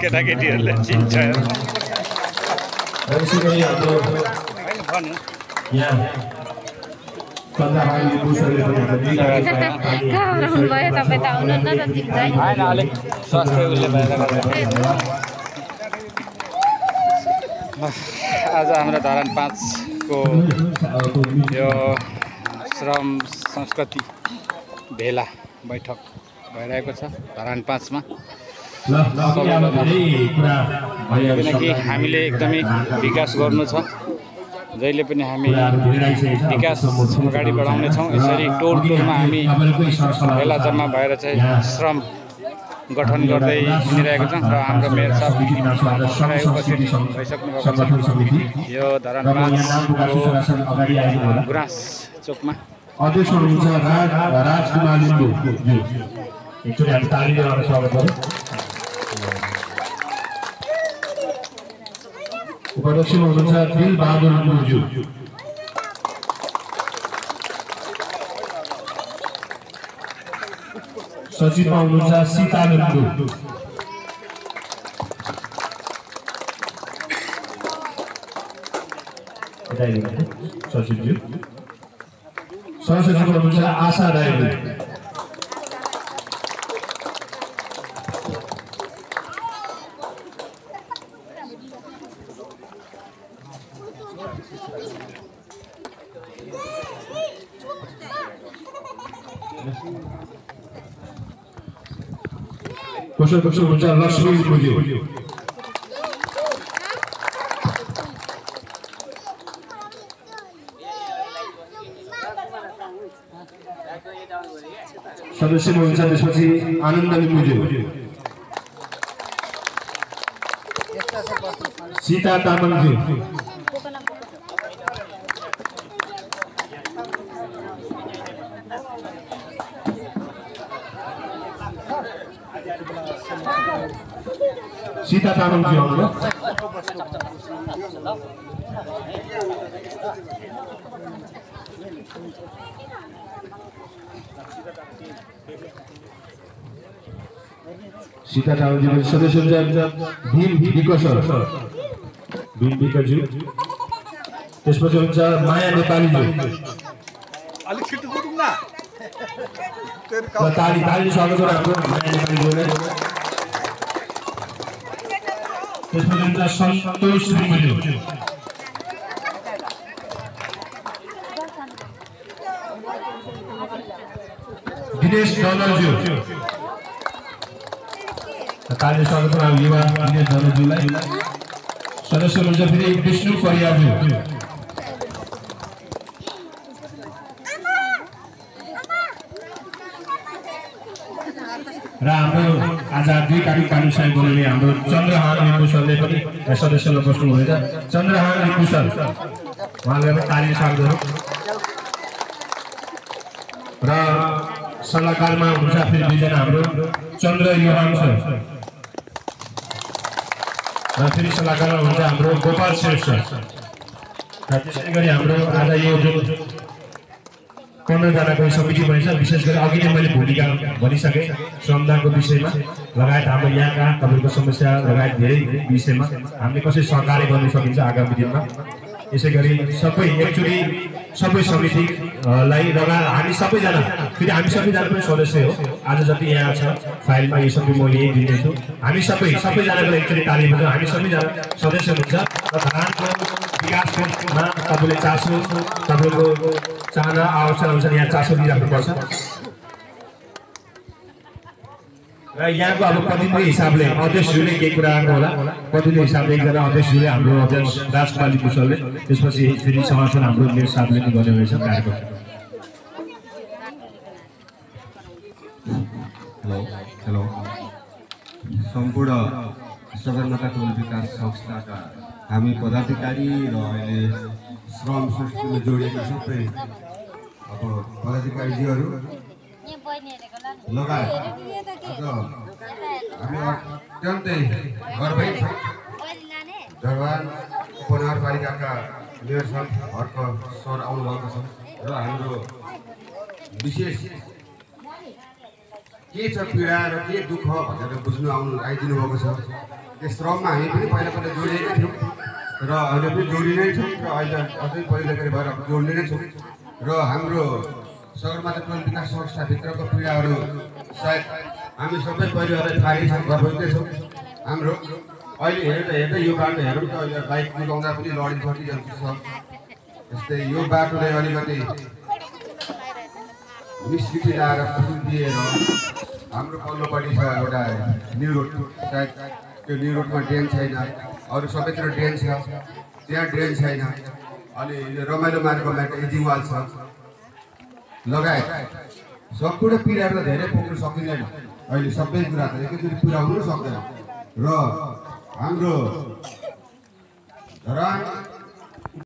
केटाकेटीहरूले चिन्छ आज हाम्रो धरान 5 को यो श्रम संस्कृति भेला बैठक भइरहेको छ धरान 5 मा। किनकि हामीले एकदमै विकास गर्नु छ, जहिले पनि हामी विकास अगाडि बढाउने छौँ। यसरी टोल टोलमा हामी भेला जम्मा भएर चाहिँ श्रम गठन गर्दै हिँडिरहेको छौँ र हाम्रो मेयर साहब उपस्थित भइसक्नु भएको छ यो धरान 5 गुराँस चोकमा। अध्यक्ष हुनुहुन्छ राजकुमार लिम्बू ज्यू, एकचोटि हामी तालीले उहाँलाई स्वागत गरौँ। उपाध्यक्ष हुनुहुन्छ दिल बहादुर लिम्बू ज्यू, सचिवमा हुनुहुन्छ सीता लिम्बू, सचिवज्यू। सहसचिव हुनुहुन्छ आशा राईले, कोषाध्यक्ष हुनुहुन्छ लक्ष्मी लिम्बू, सदस्य हुनुहुन्छ त्यसपछि आनन्द लिम्बू, सीता तामाङज्यू, सीता तामाङज्यू आउनु। सीता तामाङज्यू सदस्य हुनुहुन्छ भीम विकसर, भीम विकज्यू। त्यसपछि हुन्छ माया नेपालीज्यू, ताली ताली स्वागत गरौँ हाम्रो माया नेपालीज्यूलाई। त्यसपछि हुन्छ सन्तोष लिम्बू, दिनेश डलरज्यू, ताली स्वागत गरौँ युवा दिनेश डलरज्यूलाई। सदस्य हुनुहुन्छ फेरि विष्णु परियारज्यू, र हाम्रो आज 2 कार्यक्रम साइन बोल्ने हाम्रो चन्द्रहान लिम्बू सरले पनि सदस्यमा बस्नु हुँदैछ। चन्द्रहान लिम्बू सर उहाँलाई पनि ताली स्वागत गरौँ। र सल्लाहकारमा हुनुहुन्छ फेरि 2 जना हाम्रो चन्द्र योहान सर, र फेरि सल्लाहकारमा हुन्छ हाम्रो गोपाल श्रेष्ठ सर। र त्यसै गरी हाम्रो आज यो जुन 15 जनाको समिति बनेछ, विशेष गरी अघि नै मैले भूमिका भनिसकेँ श्रमदानको विषयमा लगायत हाम्रो यहाँका तपाईँको समस्या लगायत धेरै विषयमा हामीले कसरी सहकार्य गर्न सकिन्छ आगामी दिनमा। यसै गरी सबै एकचोटि सबै समितिलाई हामी सबैजना फेरि हामी सबैजना पनि सदस्य हो। आज जति यहाँ छ फाइलमा यो सबै म यही दिँदैछु। हामी सबैजनाको एकचोटि ताली बजाउँ। हामी सबैजना सदस्य हुन्छ र धरानको विकासमा तपाईँले चासो, तपाईँको चाहना आवश्यक अनुसार यहाँ चासो दिइराख्नुपर्छ। र यहाँको अब प्रतिनिधि हिसाबले अध्यक्षज्यूले केही कुरा गर्नु होला। प्रतिनिधि हिसाबले एकजना अध्यक्षज्यूले हाम्रो अध्यक्ष राजकुमार लिम्बू सरले, त्यसपछि फेरि समापन हाम्रो मेयर साहबले पनि गर्ने रहेछ कार्यक्रम। हेलो सम्पूर्ण सगरमाथा टोल विकास संस्थाका हामी पदाधिकारी र अहिले श्रम संस्कृतिमा जोडिएका सबै अब पदाधिकारीज्यूहरू लगायत हामी अत्यन्तै गर्वित छौँ। धरान उपनगरपालिकाका मेयर साहब हर्क सर आउनुभएको छ र हाम्रो विशेष के छ पीडा र के दुःख भनेर बुझ्नु आइदिनु भएको छ। त्यस श्रममा हामी पनि पहिला जोडिएकै थियौँ र अहिले पनि जोडी नै छौँ र अहिले अझै परिवर्तन भएर जोड्ने नै छौँ र हाम्रो सगरमाथा टोल विकास संस्थाभित्रको पीडाहरू सायद हामी सबै परिवारलाई थाहै छ, गर्दै छौँ। हाम्रो अहिले हेर्दै यो बाटो हेरौँ त अहिले बाइक कुदाउँदा पनि लडिन्छ छ। जस्तै यो बाटोले अलिकति मिसगिटी लगाएर फुल दिएर हाम्रो पल्लोपट्टि छ एउटा न्यु रोड, सायद त्यो न्यु रोडमा ड्रेन छैन, अरू सबैतिर ड्रेन छ, त्यहाँ ड्रेन छैन। अनि रमाइलो मार्गमा एजिङ वाल छ लगायत सम्पूर्ण पीडाहरू त धेरै पुग्न सकिँदैन। अहिले सबै कुरा त एकैचोटि पुरा हुन सक्दैन र हाम्रो धरान